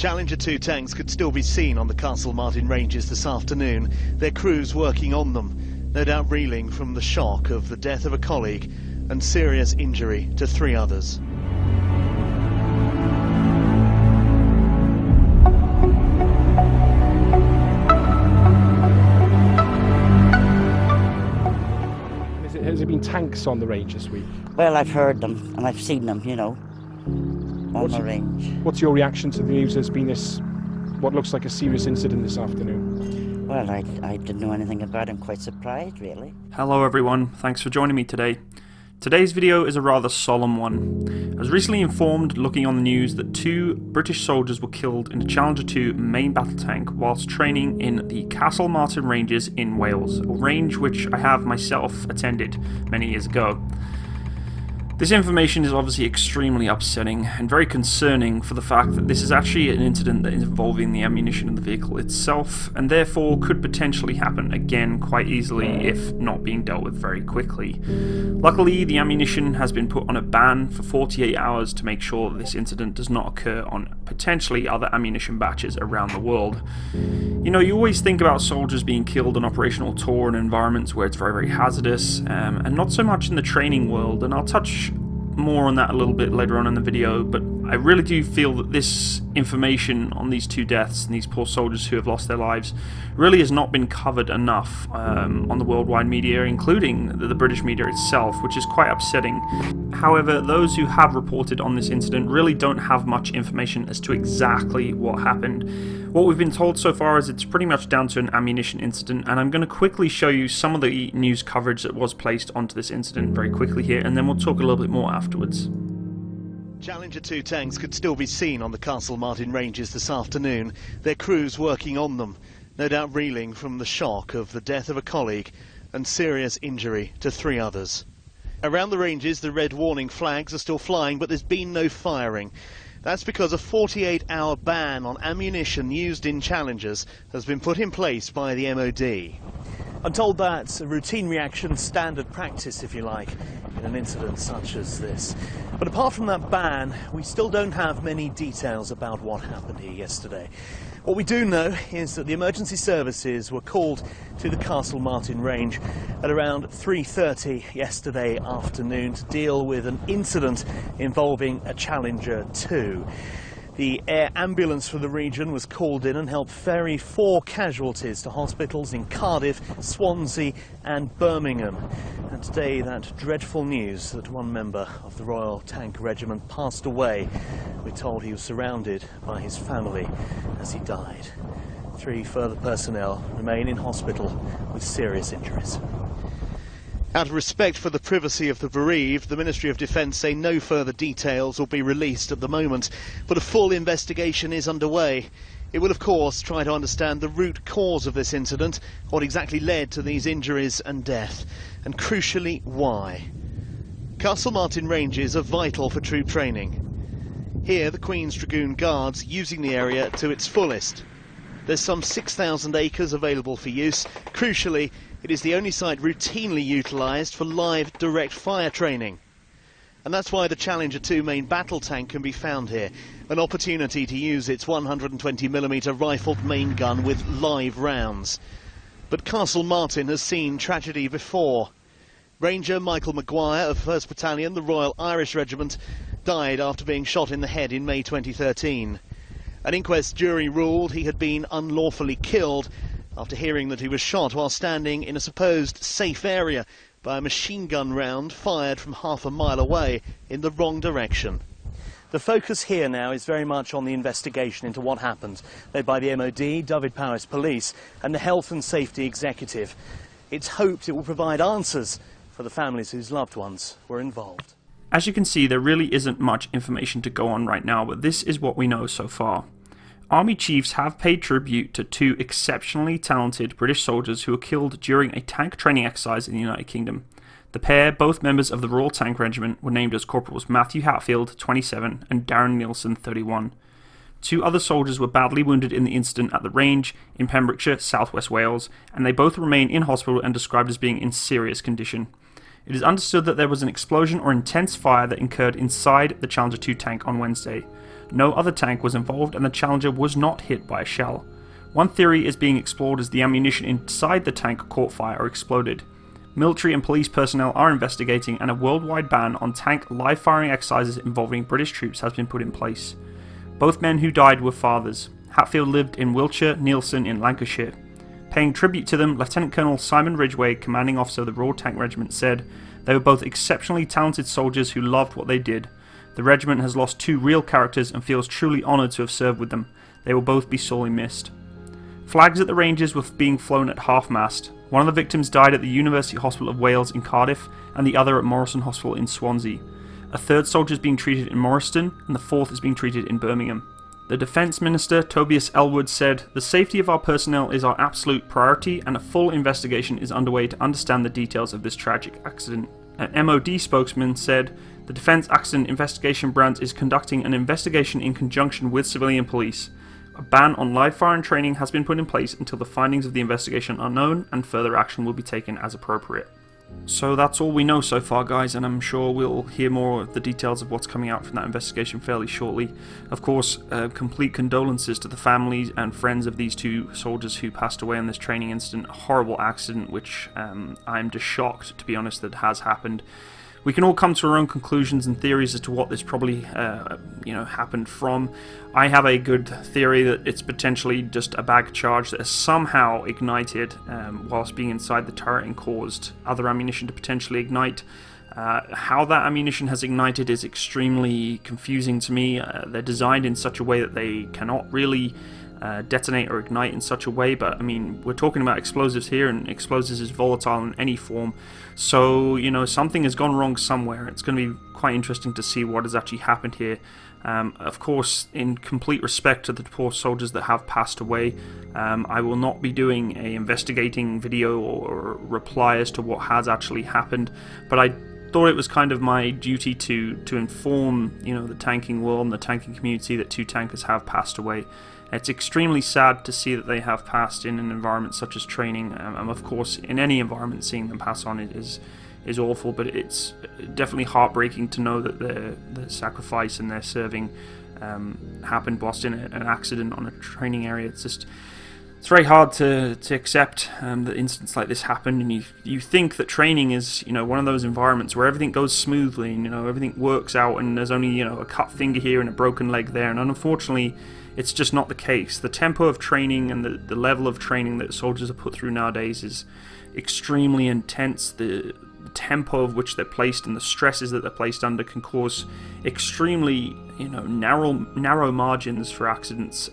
Challenger 2 tanks could still be seen on the Castlemartin Ranges this afternoon, their crews working on them, no doubt reeling from the shock of the death of a colleague and serious injury to 3 others. Has there been tanks on the range this week? Well, I've heard them and I've seen them, you know, on the range. What's your reaction to the news? There's been this, what looks like a serious incident this afternoon. Well, I didn't know anything about it. I'm quite surprised, really. Hello everyone, thanks for joining me today. Today's video is a rather solemn one. I was recently informed, looking on the news, that 2 British soldiers were killed in a Challenger 2 main battle tank whilst training in the Castlemartin Ranges in Wales, a range which I have myself attended many years ago. This information is obviously extremely upsetting and very concerning for the fact that this is actually an incident that is involving the ammunition of the vehicle itself, and therefore could potentially happen again quite easily if not being dealt with very quickly. Luckily, the ammunition has been put on a ban for 48 hours to make sure that this incident does not occur on potentially other ammunition batches around the world. You know, you always think about soldiers being killed on operational tour in environments where it's very hazardous, and not so much in the training world, and I'll touch more on that a little bit later on in the video, but I really do feel that this information on these 2 deaths and these poor soldiers who have lost their lives really has not been covered enough on the worldwide media, including the British media itself, which is quite upsetting. However, those who have reported on this incident really don't have much information as to exactly what happened. What we've been told so far is it's pretty much down to an ammunition incident, and I'm going to quickly show you some of the news coverage that was placed onto this incident very quickly here, and then we'll talk a little bit more afterwards. Challenger 2 tanks could still be seen on the Castlemartin Ranges this afternoon, their crews working on them, no doubt reeling from the shock of the death of a colleague and serious injury to 3 others. Around the ranges, the red warning flags are still flying, but there's been no firing. That's because a 48-hour ban on ammunition used in Challengers has been put in place by the MOD. I'm told that's a routine reaction, standard practice if you like, in an incident such as this. But apart from that ban, we still don't have many details about what happened here yesterday. What we do know is that the emergency services were called to the Castlemartin Range at around 3:30 yesterday afternoon to deal with an incident involving a Challenger 2. The air ambulance for the region was called in and helped ferry 4 casualties to hospitals in Cardiff, Swansea and Birmingham. And today that dreadful news that 1 member of the Royal Tank Regiment passed away. We're told he was surrounded by his family as he died. 3 further personnel remain in hospital with serious injuries. Out of respect for the privacy of the bereaved, the Ministry of Defence say no further details will be released at the moment, but a full investigation is underway. It will of course try to understand the root cause of this incident, what exactly led to these injuries and death, and crucially why. Castlemartin Ranges are vital for troop training. Here the Queen's Dragoon Guards using the area to its fullest. There's some 6,000 acres available for use. Crucially, it is the only site routinely utilised for live direct fire training. And that's why the Challenger 2 main battle tank can be found here, an opportunity to use its 120mm rifled main gun with live rounds. But Castlemartin has seen tragedy before. Ranger Michael Maguire of 1st Battalion, the Royal Irish Regiment, died after being shot in the head in May 2013. An inquest jury ruled he had been unlawfully killed after hearing that he was shot while standing in a supposed safe area by a machine gun round fired from half a mile away in the wrong direction. The focus here now is very much on the investigation into what happened, led by the MOD, Dyfed-Powys Police and the Health and Safety Executive. It's hoped it will provide answers for the families whose loved ones were involved. As you can see, there really isn't much information to go on right now, but this is what we know so far. Army chiefs have paid tribute to 2 exceptionally talented British soldiers who were killed during a tank training exercise in the United Kingdom. The pair, both members of the Royal Tank Regiment, were named as Corporals Matthew Hatfield, 27, and Darren Neilson, 31. 2 other soldiers were badly wounded in the incident at the range in Pembrokeshire, southwest Wales, and they both remain in hospital and described as being in serious condition. It is understood that there was an explosion or intense fire that occurred inside the Challenger 2 tank on Wednesday. No other tank was involved and the Challenger was not hit by a shell. One theory is being explored as the ammunition inside the tank caught fire or exploded. Military and police personnel are investigating, and a worldwide ban on tank live-firing exercises involving British troops has been put in place. Both men who died were fathers. Hatfield lived in Wiltshire, Neilson in Lancashire. Paying tribute to them, Lieutenant Colonel Simon Ridgway, commanding officer of the Royal Tank Regiment, said, "They were both exceptionally talented soldiers who loved what they did. The regiment has lost 2 real characters and feels truly honoured to have served with them. They will both be sorely missed." Flags at the Ranges were being flown at half-mast. One of the victims died at the University Hospital of Wales in Cardiff, and the other at Morrison Hospital in Swansea. A 3rd soldier is being treated in Morriston, and the 4th is being treated in Birmingham. The Defence Minister, Tobias Ellwood, said, "The safety of our personnel is our absolute priority, and a full investigation is underway to understand the details of this tragic accident." An MOD spokesman said, "The Defence Accident Investigation Branch is conducting an investigation in conjunction with civilian police. A ban on live-firing training has been put in place until the findings of the investigation are known, and further action will be taken as appropriate." So that's all we know so far, guys, and I'm sure we'll hear more of the details of what's coming out from that investigation fairly shortly. Of course, complete condolences to the families and friends of these 2 soldiers who passed away in this training incident. A horrible accident, which I'm just shocked, to be honest, that has happened. We can all come to our own conclusions and theories as to what this probably happened from. I have a good theory that it's potentially just a bag charge that has somehow ignited whilst being inside the turret and caused other ammunition to potentially ignite. How that ammunition has ignited is extremely confusing to me. They're designed in such a way that they cannot really detonate or ignite in such a way, but I mean, we're talking about explosives here, and explosives is volatile in any form, so something has gone wrong somewhere. It's going to be quite interesting to see what has actually happened here. Of course, in complete respect to the poor soldiers that have passed away, I will not be doing a investigating video or reply as to what has actually happened, but I thought it was kind of my duty to inform the tanking world and the tanking community that 2 tankers have passed away. It's extremely sad to see that they have passed in an environment such as training, and of course in any environment seeing them pass on is awful, but it's definitely heartbreaking to know that the sacrifice and their serving happened whilst in an accident on a training area. It's very hard to accept that incidents like this happen, and you think that training is one of those environments where everything goes smoothly and everything works out, and there's only a cut finger here and a broken leg there, and unfortunately it's just not the case. The tempo of training and the level of training that soldiers are put through nowadays is extremely intense. The tempo of which they're placed and the stresses that they're placed under can cause extremely narrow margins for accidents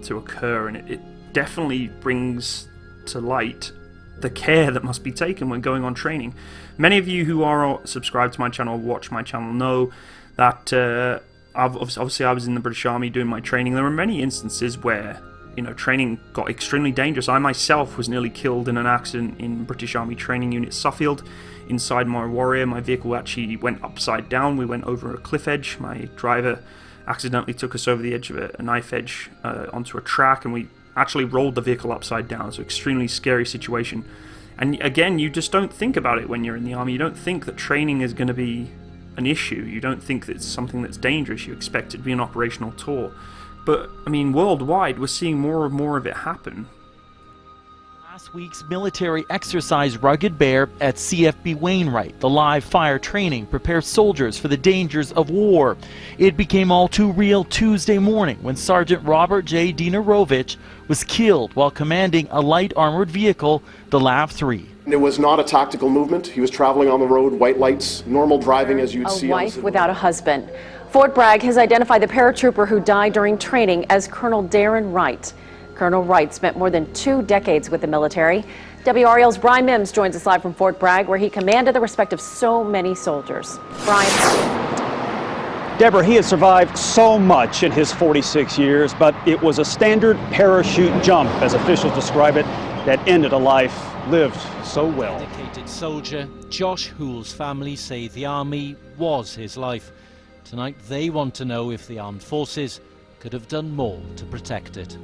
to occur, and it definitely brings to light the care that must be taken when going on training. Many of you who are subscribed to my channel, watch my channel, know that obviously I was in the British Army doing my training. There were many instances where training got extremely dangerous. I myself was nearly killed in an accident in British Army Training Unit Suffield. Inside my Warrior, my vehicle actually went upside down. We went over a cliff edge. My driver accidentally took us over the edge of a knife edge onto a track, and we actually rolled the vehicle upside down. So extremely scary situation. And again, you just don't think about it when you're in the army. You don't think that training is going to be an issue. You don't think that it's something that's dangerous. You expect it to be an operational tour. But I mean, worldwide we're seeing more and more of it happen. Last week's military exercise Rugged Bear at CFB Wainwright, the live fire training prepares soldiers for the dangers of war. It became all too real Tuesday morning when Sergeant Robert J. Dinarovich was killed while commanding a light armored vehicle, the LAV-3. It was not a tactical movement. He was traveling on the road, white lights, normal driving as you'd see. A wife without a husband. Fort Bragg has identified the paratrooper who died during training as Colonel Darren Wright. Colonel Wright spent more than 2 decades with the military. WREL's Brian Mims joins us live from Fort Bragg, where he commanded the respect of so many soldiers. Brian. Deborah, he has survived so much in his 46 years, but it was a standard parachute jump, as officials describe it, that ended a life lived so well. Dedicated soldier Josh Hoole's family say the army was his life. Tonight they want to know if the armed forces could have done more to protect it.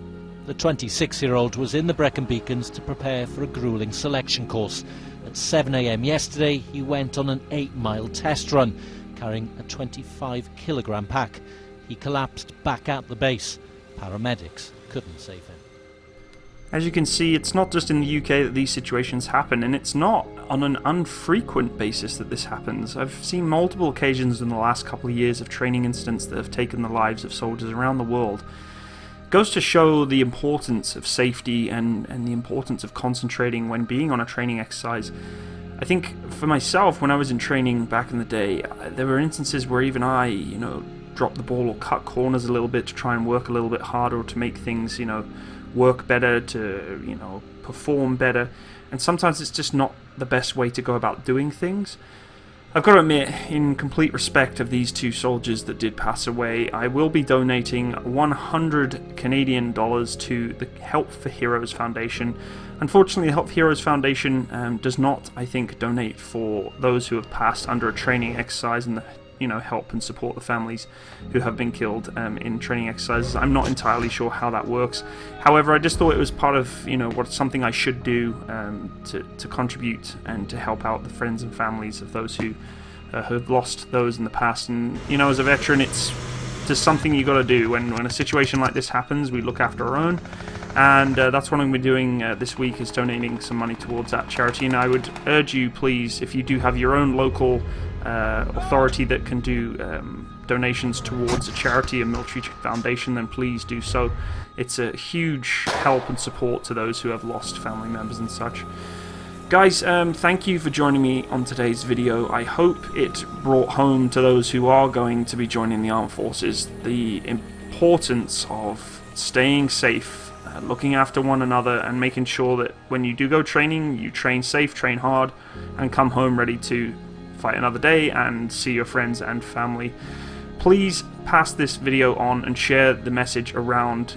The 26-year-old was in the Brecon Beacons to prepare for a grueling selection course. At 7 a.m. yesterday, he went on an 8-mile test run, carrying a 25-kilogram pack. He collapsed back at the base. Paramedics couldn't save him. As you can see, it's not just in the UK that these situations happen, and it's not on an unfrequent basis that this happens. I've seen multiple occasions in the last couple of years of training incidents that have taken the lives of soldiers around the world. It goes to show the importance of safety and the importance of concentrating when being on a training exercise. I think for myself, when I was in training back in the day, there were instances where even I, dropped the ball or cut corners a little bit to try and work a little bit harder or to make things, work better, to, perform better. And sometimes it's just not the best way to go about doing things. I've got to admit, in complete respect of these two soldiers that did pass away, I will be donating 100 Canadian dollars to the Help for Heroes Foundation. Unfortunately, the Help for Heroes Foundation does not, I think, donate for those who have passed under a training exercise and help and support the families who have been killed in training exercises. I'm not entirely sure how that works. However, I just thought it was part of something I should do to contribute and to help out the friends and families of those who have lost those in the past. And as a veteran, it's just something you got to do when a situation like this happens. We look after our own, and that's what I'm doing this week, is donating some money towards that charity. And I would urge you, please, if you do have your own local authority that can do donations towards a charity, a military foundation, then please do so. It's a huge help and support to those who have lost family members and such. Guys, thank you for joining me on today's video. I hope it brought home to those who are going to be joining the armed forces the importance of staying safe, looking after one another, and making sure that when you do go training, you train safe, train hard, and come home ready to fight another day and see your friends and family. Please pass this video on and share the message around.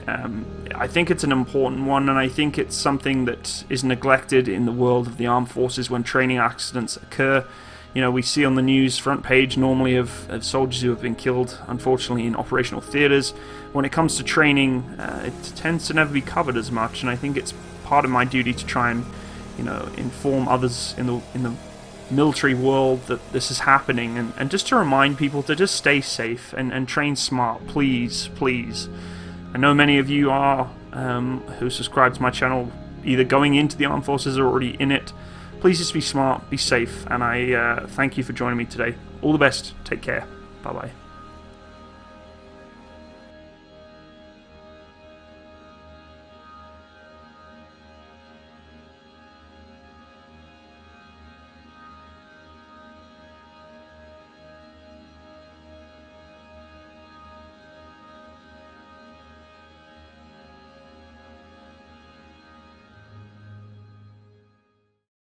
I think it's an important one, and I think it's something that is neglected in the world of the armed forces when training accidents occur. We see on the news front page normally of soldiers who have been killed, unfortunately, in operational theatres. When it comes to training, it tends to never be covered as much, and I think it's part of my duty to try and inform others in the military world that this is happening, and just to remind people to just stay safe and train smart, please. I know many of you are who subscribe to my channel either going into the armed forces or already in it. Please just be smart, be safe, and I thank you for joining me today. All the best, take care, bye bye.